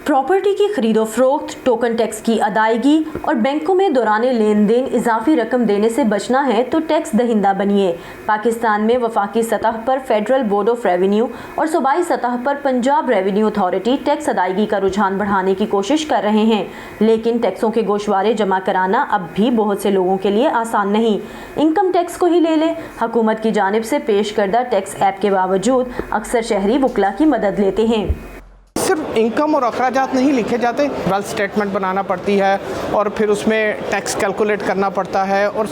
Property की खरीदो फरोख्त, टोकन टैक्स की अदायगी और बैंकों में दौरान लेन देन इजाफी रकम देने से बचना है तो टैक्स दहिंदा बनिए। पाकिस्तान में वफाकी सतह पर फेडरल बोर्ड ऑफ रेवेन्यू और सूबाई सतह पर पंजाब रेवेन्यू अथॉरिटी टैक्स अदायगी का रुझान बढ़ाने की कोशिश कर रहे हैं, लेकिन टैक्सों के गोशवारे जमा कराना अब भी बहुत से लोगों के लिए आसान नहीं। इनकम टैक्स को ही ले लें, हुकूमत की जानिब से पेश करदा टैक्स ऐप के बावजूद अक्सर शहरी वकला की मदद लेते हैं। सिर्फ इनकम और अखराजात नहीं लिखे जाते, वेल्थ स्टेटमेंट बनाना पड़ती है और फिर उसमें टैक्स कैलकुलेट करना पड़ता है और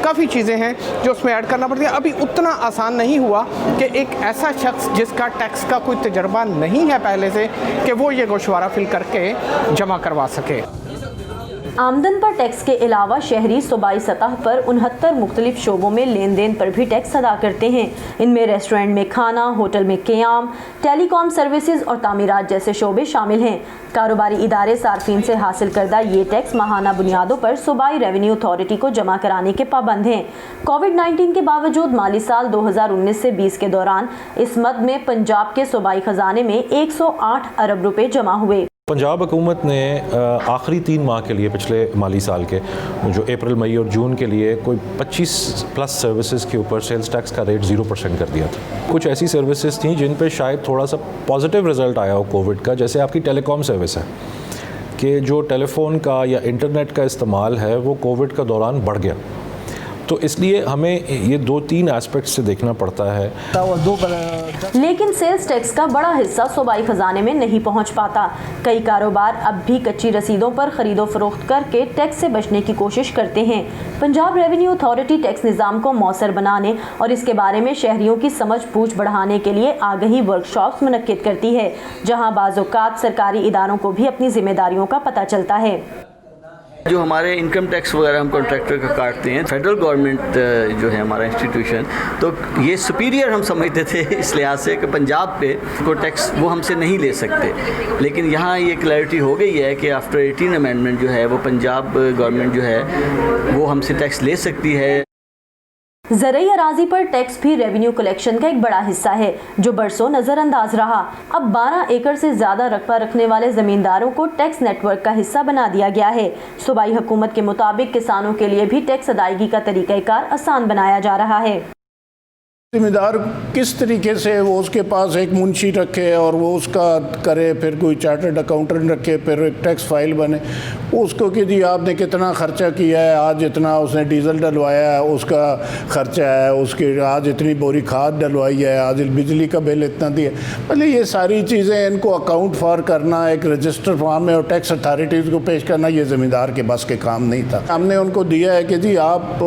काफ़ी चीज़ें हैं जो उसमें ऐड करना पड़ती है। अभी उतना आसान नहीं हुआ कि एक ऐसा शख्स जिसका टैक्स का कोई तजर्बा नहीं है पहले से कि वो ये गोशवारा फिल करके जमा करवा सके। आमदन पर टैक्स के अलावा शहरी सूबाई सतह पर 69 मुख्तलिफ शोबों में लेन देन पर भी टैक्स अदा करते हैं। इनमें रेस्टोरेंट में खाना, होटल में क़याम, टेलीकॉम सर्विसेज और तामीरात जैसे शोबे शामिल हैं। कारोबारी इदारे सार्फिन से हासिल करदा ये टैक्स माहाना बुनियादों पर सूबाई रेवेन्यू अथॉरिटी को जमा कराने के पाबंद हैं। कोविड-19 के बावजूद माली साल 2019 से 20 के दौरान इस मद में पंजाब के सूबाई खजाने में 108 अरब रुपए जमा हुए। पंजाब हुकूमत ने आखिरी 3 माह के लिए पिछले माली साल के जो अप्रैल, मई और जून के लिए कोई 25+ सर्विसेज के ऊपर सेल्स टैक्स का रेट 0% कर दिया था। कुछ ऐसी सर्विसेज थी जिन पे शायद थोड़ा सा पॉजिटिव रिजल्ट आया हो कोविड का, जैसे आपकी टेलीकॉम सर्विस है कि जो टेलीफोन का या इंटरनेट का इस्तेमाल है वो कोविड का दौरान बढ़ गया। तो इसलिए हमें ये 2-3 एस्पेक्ट से देखना पड़ता है। लेकिन सेल्स टैक्स का बड़ा हिस्सा सूबाई खजाने में नहीं पहुंच पाता। कई कारोबार अब भी कच्ची रसीदों पर खरीदो फरोख्त करके टैक्स से बचने की कोशिश करते हैं। पंजाब रेवेन्यू अथॉरिटी टैक्स निज़ाम को मौसर बनाने और इसके बारे में शहरियों की समझ बूझ बढ़ाने के लिए आगही वर्कशॉप्स मुनक्किद करती है, जहां बाज़-औक़ात सरकारी इदारों को भी अपनी जिम्मेदारियों का पता चलता है। जो हमारे इनकम टैक्स वगैरह हम कॉन्ट्रैक्टर का काटते हैं, फेडरल गवर्नमेंट जो है हमारा इंस्टीट्यूशन, तो ये सुपीरियर हम समझते थे इस लिहाज से कि पंजाब पे को टैक्स वो हमसे नहीं ले सकते। लेकिन यहाँ ये क्लैरिटी हो गई है कि आफ्टर 18 अमेंडमेंट जो है वो पंजाब गवर्नमेंट जो है वो हमसे टैक्स ले सकती है। ज़रई अराजी पर टैक्स भी रेवेन्यू कलेक्शन का एक बड़ा हिस्सा है, जो बरसों नज़रअंदाज रहा। अब 12 एकड़ से ज़्यादा रकबा रखने वाले ज़मींदारों को टैक्स नेटवर्क का हिस्सा बना दिया गया है। सूबाई हुकूमत के मुताबिक किसानों के लिए भी टैक्स अदायगी का तरीक़ाकार आसान बनाया जा रहा है। ज़िम्मेदार किस तरीके से वो उसके पास एक मुंशी रखे और वो उसका करे, फिर कोई चार्टर्ड अकाउंटेंट रखे, फिर एक टैक्स फाइल बने उसको कि जी आपने कितना ख़र्चा किया है, आज इतना उसने डीजल डलवाया है उसका ख़र्चा है, उसकी आज इतनी बोरी खाद डलवाई है, आज बिजली का बिल इतना दिया। मतलब ये सारी चीज़ें इनको अकाउंट फॉर करना एक रजिस्टर फॉर्म में और टैक्स अथॉरिटीज़ को पेश करना ये ज़मींदार के बस के काम नहीं था। हमने उनको दिया है कि जी आप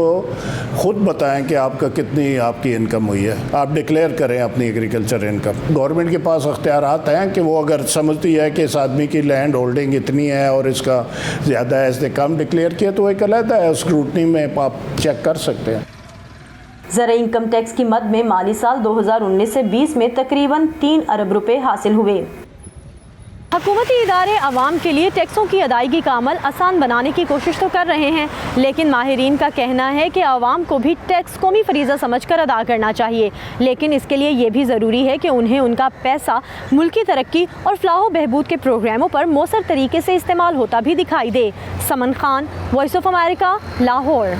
ख़ुद बताएँ कि आपका कितनी आपकी इनकम हुई है, आप डिक्लेयर करें अपनी एग्रीकल्चर इनकम। गवर्नमेंट के पास अख्तियारात हैं कि वो अगर समझती है कि इस आदमी की लैंड होल्डिंग इतनी है और इसका ज़्यादा है, इसने कम डिक्लेयर किया, तो एक अलहदा है, स्क्रूटनी में आप चेक कर सकते हैं। ज़रा इनकम टैक्स की मद में माली साल 2019 से 20 में तकरीबन 3 अरब रुपए हासिल हुए। हुकूमती इदारे आवाम के लिए टैक्सों की अदायगी का अमल आसान बनाने की कोशिश तो कर रहे हैं, लेकिन माहिरीन का कहना है कि आवाम को भी टैक्स कौमी फरीज़ा समझकर अदा करना चाहिए। लेकिन इसके लिए ये भी ज़रूरी है कि उन्हें उनका पैसा मुल्की तरक्की और फलाह बहबूद के प्रोग्रामों पर मौसर तरीके से इस्तेमाल होता भी दिखाई दे। Saman Khan, voice of America, Lahore.